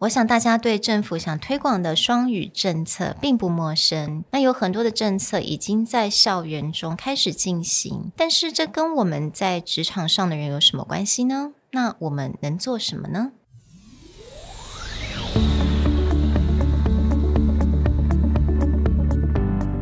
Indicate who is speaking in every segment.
Speaker 1: 我想大家对政府想推广的双语政策并不陌生，那有很多的政策已经在校园中开始进行，但是这跟我们在职场上的人有什么关系呢？那我们能做什么呢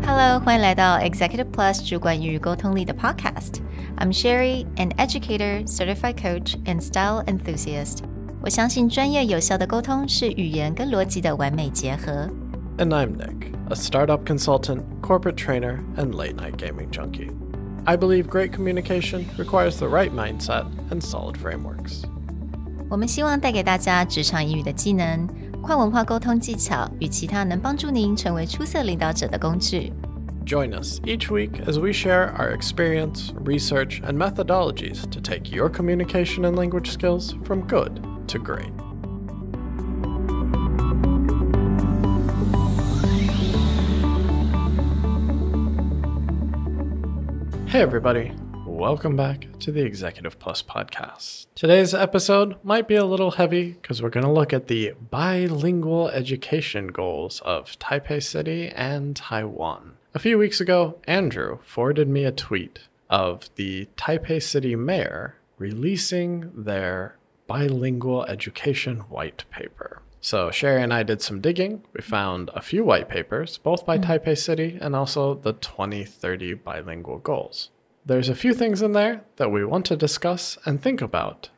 Speaker 1: ？Hello， 欢迎来到 Executive Plus 主管与沟通力的 podcast. I'm Sherry, an educator, certified coach, and style enthusiast. 我相信专业有效的沟通是语言跟逻辑的完美结合。
Speaker 2: And I'm Nick, a startup consultant, corporate trainer, and late-night gaming junkie. I believe great communication requires the right mindset and solid frameworks.
Speaker 1: 我们希望带给大家职场英语的技能、跨文化沟通技巧与其他能帮助您成为出色领导者的工具。
Speaker 2: Join us each week as we share our experience, research, and methodologies to take your communication and language skills from good to great. Hey everybody, welcome back to the Executive Plus podcast. Today's episode might be a little heavy because we're going to look at the bilingual education goals of Taipei City and Taiwan. A few weeks ago, Andrew forwarded me a tweet of the Taipei City mayor releasing their bilingual education white paper. So Sherry and I did some digging. We found a few white papers, both by Taipei City and also the 2030 bilingual goals. There's a few things in there that we want to discuss and think about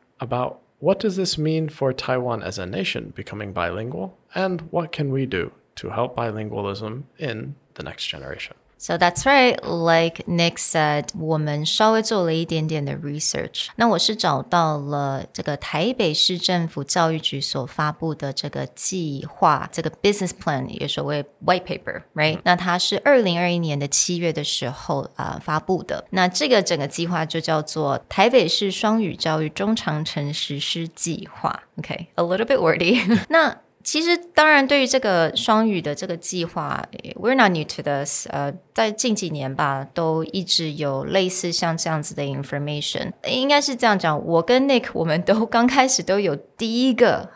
Speaker 2: what does this mean for Taiwan as a nation becoming bilingual, and what can we do to help bilingualism in the next generation.
Speaker 1: So that's right, like Nick said, 我们稍微做了一点点的 research. 那我是找到了这个台北市政府教育局所发布的这个计划，这个 business plan 也所谓 white paper, right? 那它是2021年的7月的时候发布的。那这个整个计划就叫做台北市双语教育中长程实施计划。Okay, a little bit wordy. 那其实当然对于这个双语的这个计划 we're not new to this 在近几年吧都一直有类似像这样子的 information 应该是这样讲我跟 Nick 我们都刚开始都有第一个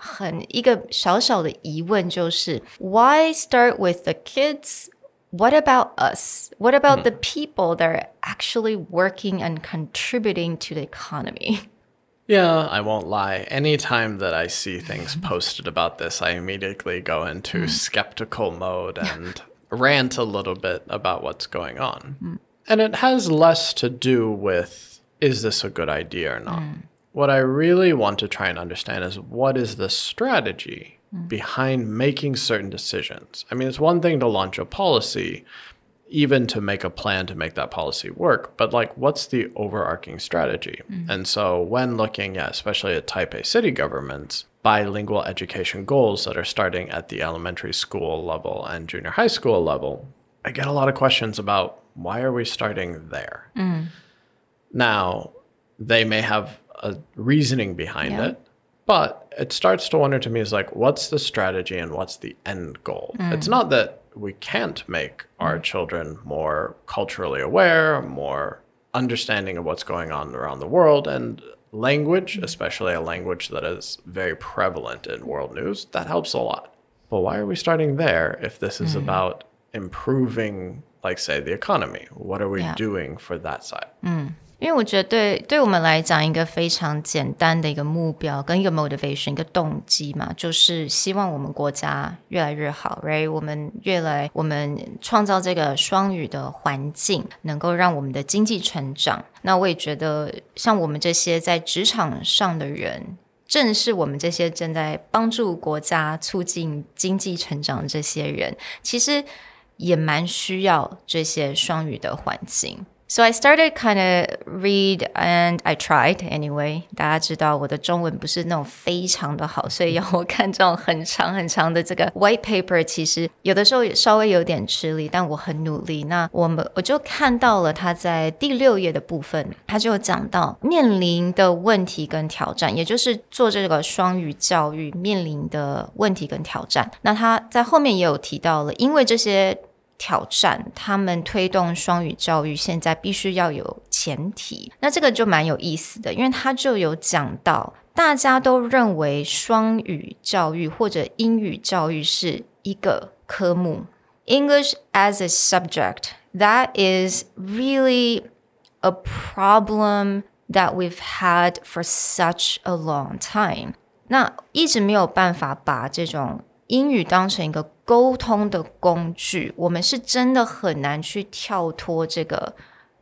Speaker 1: 小小的疑问就是 why start with the kids? What about us? What about the people that are actually working and contributing to the economy?Yeah,
Speaker 2: I won't lie. Anytime that I see things posted about this, I immediately go into skeptical mode and rant a little bit about what's going on. And it has less to do with, is this a good idea or not? What I really want to try and understand is what is the strategy behind making certain decisions? I mean, it's one thing to launch a policy, even to make a plan to make that policy work, but like what's the overarching strategy? And so when looking at, especially at Taipei City government's bilingual education goals that are starting at the elementary school level and junior high school level, I get a lot of questions about why are we starting there? Now, they may have a reasoning behind it, but it starts to wonder to me is like, what's the strategy and what's the end goal? It's not that we can't make our children more culturally aware, more understanding of what's going on around the world, and language, especially a language that is very prevalent in world news, that helps a lot. But why are we starting there if this is about improving, like, say, the economy? What are we doing for that side?
Speaker 1: 因为我觉得对我们来讲一个非常简单的一个目标跟一个 motivation 一个动机嘛，就是希望我们国家越来越好 right? 我们创造这个双语的环境能够让我们的经济成长。那我也觉得像我们这些在职场上的人，正是我们这些正在帮助国家促进经济成长的这些人，其实也蛮需要这些双语的环境。So I started kind of read and I tried anyway. 大家知道我的中文不是那种非常的好，所以要我看这种很长很长的这个 white paper 其实有的时候也稍微有点吃力，但我很努力。那我就看到了他在第6页的部分，他就讲到面临的问题跟挑战，也就是做这个双语教育面临的问题跟挑战。那他在后面也有提到了，因为这些挑战他们推动双语教育现在必须要有前提。那这个就蛮有意思的，因为他就有讲到大家都认为双语教育或者英语教育是一个科目 English as a subject, that is really a problem that we've had for such a long time. 那一直没有办法把这种英语当成一个沟通的工具，我们是真的很难去跳脱这个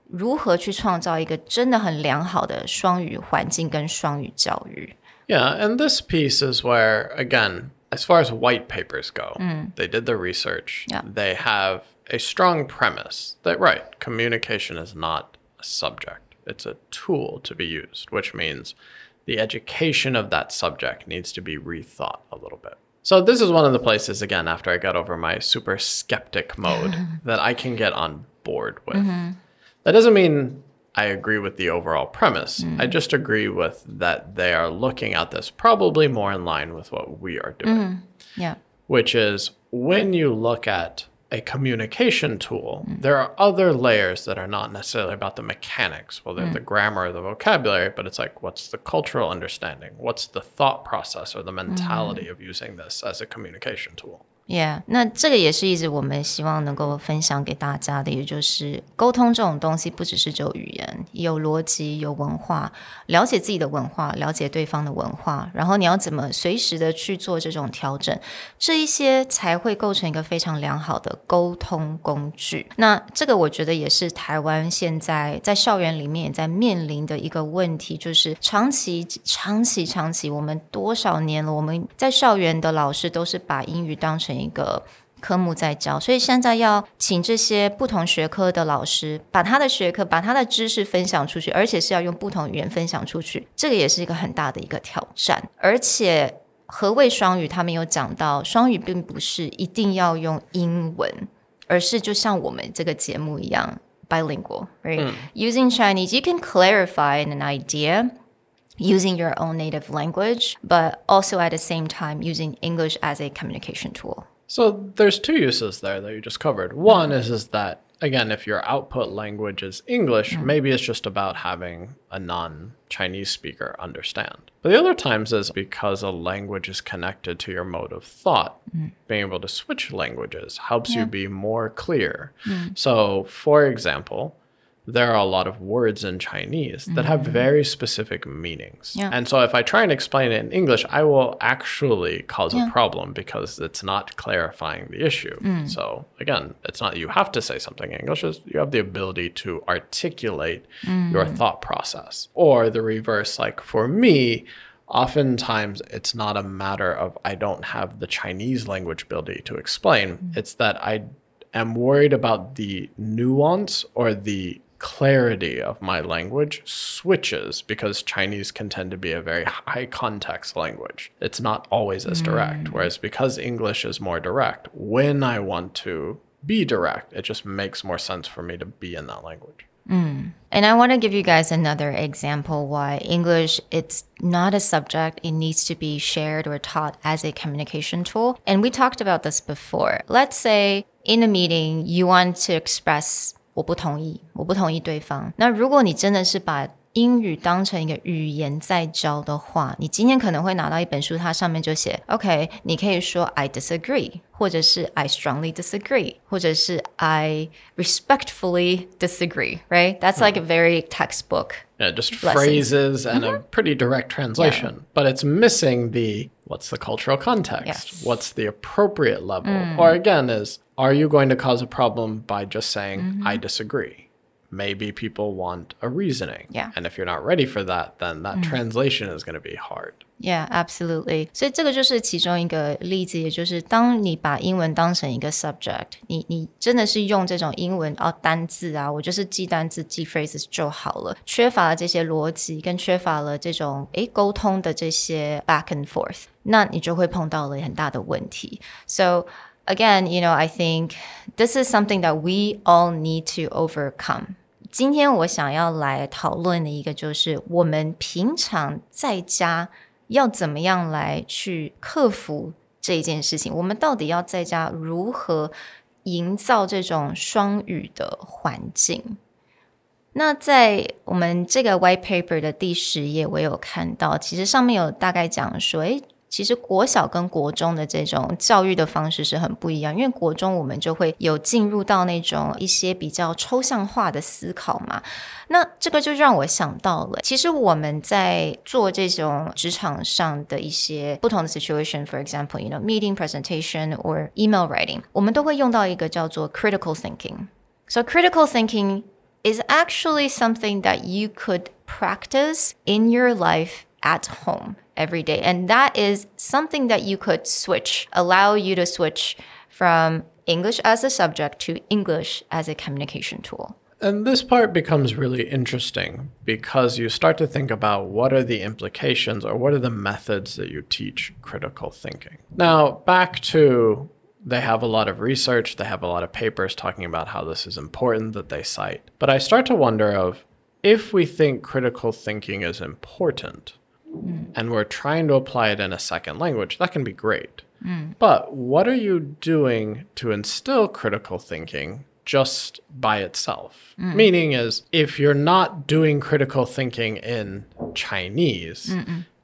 Speaker 1: 如何去创造一个真的很良好的双语环境跟双语教育。
Speaker 2: Yeah, and this piece is where, again, as far as white papers go, they did the research.
Speaker 1: Yeah.
Speaker 2: They have a strong premise that, right, communication is not a subject. It's a tool to be used, which means the education of that subject needs to be rethought a little bit. So this is one of the places, again, after I got over my super skeptic mode, that I can get on board with. That doesn't mean I agree with the overall premise. I just agree with that they are looking at this probably more in line with what we are doing.
Speaker 1: Yeah.
Speaker 2: Which is when you look at a communication tool, there are other layers that are not necessarily about the mechanics, well, they're the grammar or the vocabulary, but it's like, what's the cultural understanding? What's the thought process or the mentality of using this as a communication tool?
Speaker 1: Yeah, 那这个也是一直我们希望能够分享给大家的，也就是沟通这种东西不只是只有语言，有逻辑，有文化，了解自己的文化，了解对方的文化，然后你要怎么随时的去做这种调整，这一些才会构成一个非常良好的沟通工具。那这个我觉得也是台湾现在在校园里面也在面临的一个问题，就是长期我们多少年了，我们在校园的老师都是把英语当成一个科目在教，所以现在要请这些不同学科的老师把他的学科把他的知识分享出去，而且是要用不同语言分享出去，这个也是一个很大的一个挑战。而且何谓双语，他们有讲到双语并不是一定要用英文，而是就像我们这个节目一样 bilingual, right? Using Chinese, you can clarify an idea using your own native language, but also at the same time using English as a communication tool.
Speaker 2: So there's two uses there that you just covered. One is that, again, if your output language is English, maybe it's just about having a non-Chinese speaker understand. But the other times is because a language is connected to your mode of thought. Being able to switch languages helps you be more clear. So, for example, there are a lot of words in Chinese that have very specific meanings. And so if I try and explain it in English, I will actually cause a problem because it's not clarifying the issue. So again, it's not that you have to say something in English, it's you have the ability to articulate your thought process. Or the reverse, like for me, oftentimes it's not a matter of I don't have the Chinese language ability to explain. It's that I am worried about the nuance or the clarity of my language switches because Chinese can tend to be a very high context language. It's not always as direct, whereas because English is more direct, when I want to be direct, it just makes more sense for me to be in that language.
Speaker 1: And I want to give you guys another example why English, it's not a subject. It needs to be shared or taught as a communication tool. And we talked about this before. Let's say in a meeting, you want to express 我不同意对方。那如果你真的是把英语当成一个语言在教的话，你今天可能会拿到一本书，它上面就写 OK， 你可以说 I disagree， 或者是 I strongly disagree， 或者是 I respectfully disagree, right? That's like a very textbook
Speaker 2: Yeah, just
Speaker 1: lessons.
Speaker 2: phrases and a pretty direct translation. But it's missing the, what's the cultural context?
Speaker 1: Yes.
Speaker 2: What's the appropriate level? Or again is, are you going to cause a problem by just saying, I disagree? Maybe people want a reasoning.
Speaker 1: Yeah.
Speaker 2: And if you're not ready for that, then that translation is going to be hard.
Speaker 1: Yeah, absolutely. 所以这个就是其中一个例子，也就是当你把英文当成一个 subject， 你真的是用这种英文单字啊，我就是记单字记 phrases 就好了，缺乏了这些逻辑，跟缺乏了这种沟通的这些 back and forth， 那你就会碰到了很大的问题。So again, I think this is something that we all need to overcome. 今天我想要来讨论的一个就是我们平常在家要怎么样来去克服这一件事情，我们到底要在家如何营造这种双语的环境。那在我们这个 white paper 的第10页，我有看到，其实上面有大概讲说，其实国小跟国中的这种教育的方式是很不一样，因为国中我们就会有进入到那种一些比较抽象化的思考嘛。那这个就让我想到了，其实我们在做这种职场上的一些不同的 situation, for example, meeting, presentation or email writing, 我们都会用到一个叫做 critical thinking. So critical thinking is actually something that you could practice in your life at home every day. And that is something that you could allow you to switch from English as a subject to English as a communication tool.
Speaker 2: And this part becomes really interesting because you start to think about what are the implications or what are the methods that you teach critical thinking. Now, back to they have a lot of research, they have a lot of papers talking about how this is important that they cite. But I start to wonder if we think critical thinking is important and we're trying to apply it in a second language, that can be great. But what are you doing to instill critical thinking just by itself? Meaning is, if you're not doing critical thinking in Chinese,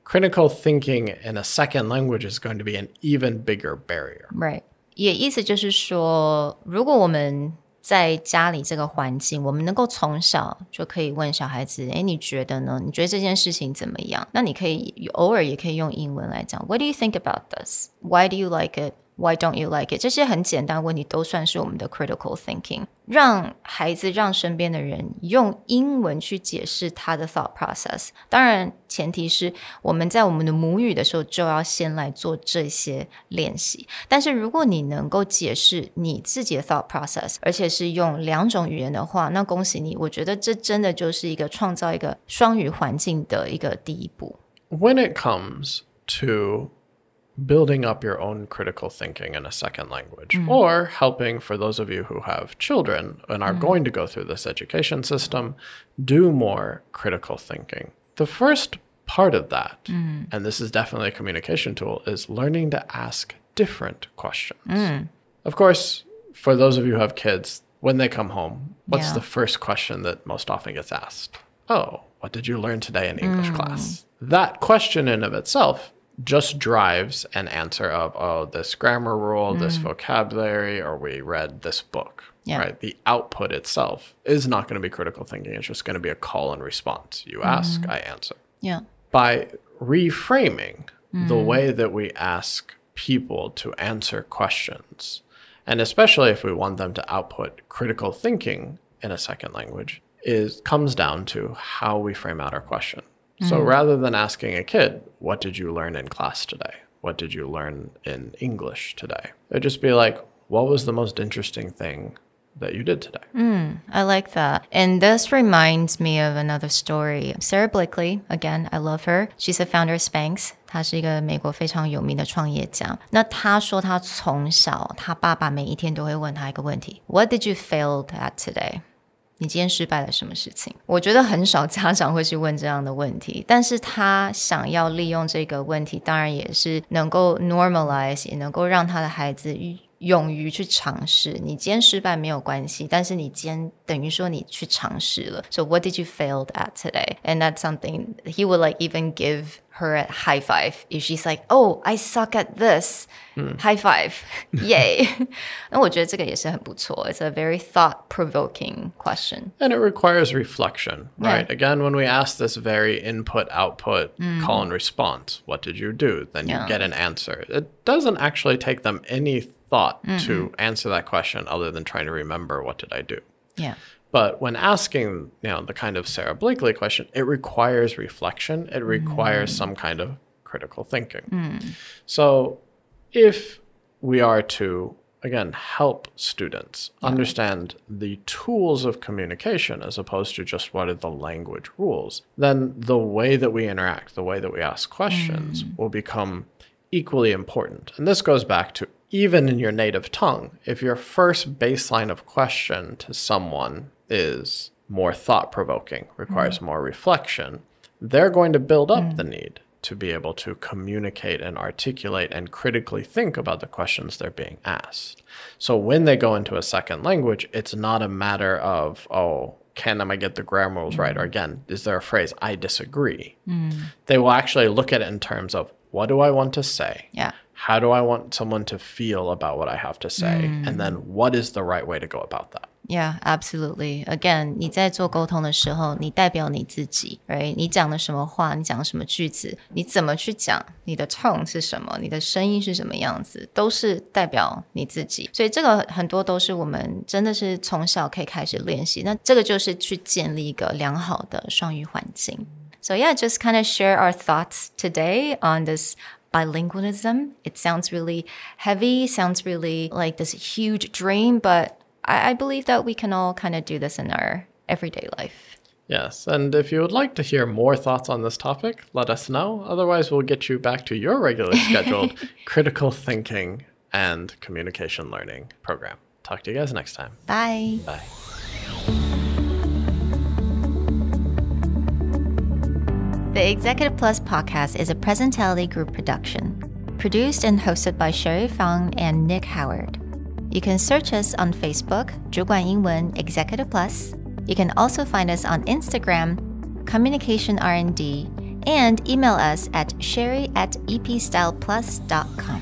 Speaker 2: critical thinking in a second language is going to be an even bigger barrier.
Speaker 1: Right. 也意思就是说，如果我们在家里这个环境，我们能够从小就可以问小孩子，你觉得呢？你觉得这件事情怎么样？那你可以偶尔也可以用英文来讲 What do you think about this? Why do you like it? Why don't you like it? 这些很简单的问题都算是我们的 critical thinking. 让孩子让身边的人用英文去解释他的 thought process. 当然前提是我们在我们的母语的时候就要先来做这些练习。但是如果你能够解释你自己的 thought process, 而且是用2种语言的话，那恭喜你，我觉得这真的就是一个创造一个双语环境的一个第一步。
Speaker 2: When it comes to building up your own critical thinking in a second language, or helping, for those of you who have children and are going to go through this education system, do more critical thinking. The first part of that, and this is definitely a communication tool, is learning to ask different questions. Of course, for those of you who have kids, when they come home, what's the first question that most often gets asked? Oh, what did you learn today in English class? That question in of itself just drives an answer of, this grammar rule, this vocabulary, or we read this book, right? The output itself is not going to be critical thinking. It's just going to be a call and response. You ask, I answer.
Speaker 1: Yeah.
Speaker 2: By reframing the way that we ask people to answer questions, and especially if we want them to output critical thinking in a second language, comes down to how we frame out our question. So rather than asking a kid, what did you learn in class today? What did you learn in English today? It'd just be like, what was the most interesting thing that you did today?
Speaker 1: I like that. And this reminds me of another story. Sarah Blakely, again, I love her. She's the founder of Spanx. 她是一个美国非常有名的创业家。那她说她从小，她爸爸每一天都会问她一个问题 What did you fail at today? 你今天失败了什么事情？我觉得很少家长会去问这样的问题，但是他想要利用这个问题，当然也是能够 normalize， 也能够让他的孩子勇于去尝试。你今天失败没有关系，但是你今天等于说你去尝试了。So what did you fail at today? And that's something he would like even give her a high five if she's like, oh, I suck at this. High five. Yay. 那我觉得这个也是很不错。It's a very thought-provoking question.
Speaker 2: And it requires reflection, right? Again, when we ask this very input-output call and response, what did you do? Then you get an answer. It doesn't actually take them any thought to answer that question other than trying to remember, what did I do?
Speaker 1: Yeah.
Speaker 2: But when asking, the kind of Sarah Blakely question, it requires reflection. It requires some kind of critical thinking. So if we are to, again, help students understand the tools of communication as opposed to just what are the language rules, then the way that we interact, the way that we ask questions will become equally important. And this goes back to even in your native tongue, if your first baseline of question to someone is more thought-provoking, requires more reflection, they're going to build up the need to be able to communicate and articulate and critically think about the questions they're being asked. So when they go into a second language, it's not a matter of, oh, am I get the grammar rules right? Or again, is there a phrase, I disagree? They will actually look at it in terms of, what do I want to say?
Speaker 1: Yeah.
Speaker 2: How do I want someone to feel about what I have to say? And then what is the right way to go about that?
Speaker 1: Yeah, absolutely. Again, 你在做沟通的时候，你代表你自己 right? 你讲的什么话，你讲的什么句子，你怎么去讲，你的 tone 是什么，你的声音是什么样子，都是代表你自己。所以这个很多都是我们真的是从小可以开始练习，那这个就是去建立一个良好的双语环境。So yeah, just kind of share our thoughts today on this bilingualism. It sounds really heavy, sounds really like this huge dream, but I believe that we can all kind of do this in our everyday life.
Speaker 2: Yes, and if you would like to hear more thoughts on this topic, let us know. Otherwise, we'll get you back to your regularly scheduled critical thinking and communication learning program. Talk to you guys next time.
Speaker 1: Bye.
Speaker 2: Bye.
Speaker 1: The Executive Plus podcast is a Presentality Group production, produced and hosted by Sherry Fang and Nick Howard. You can search us on Facebook, 主管英文 Executive Plus. You can also find us on Instagram, Communication R&D, and email us at sherry@epstyleplus.com.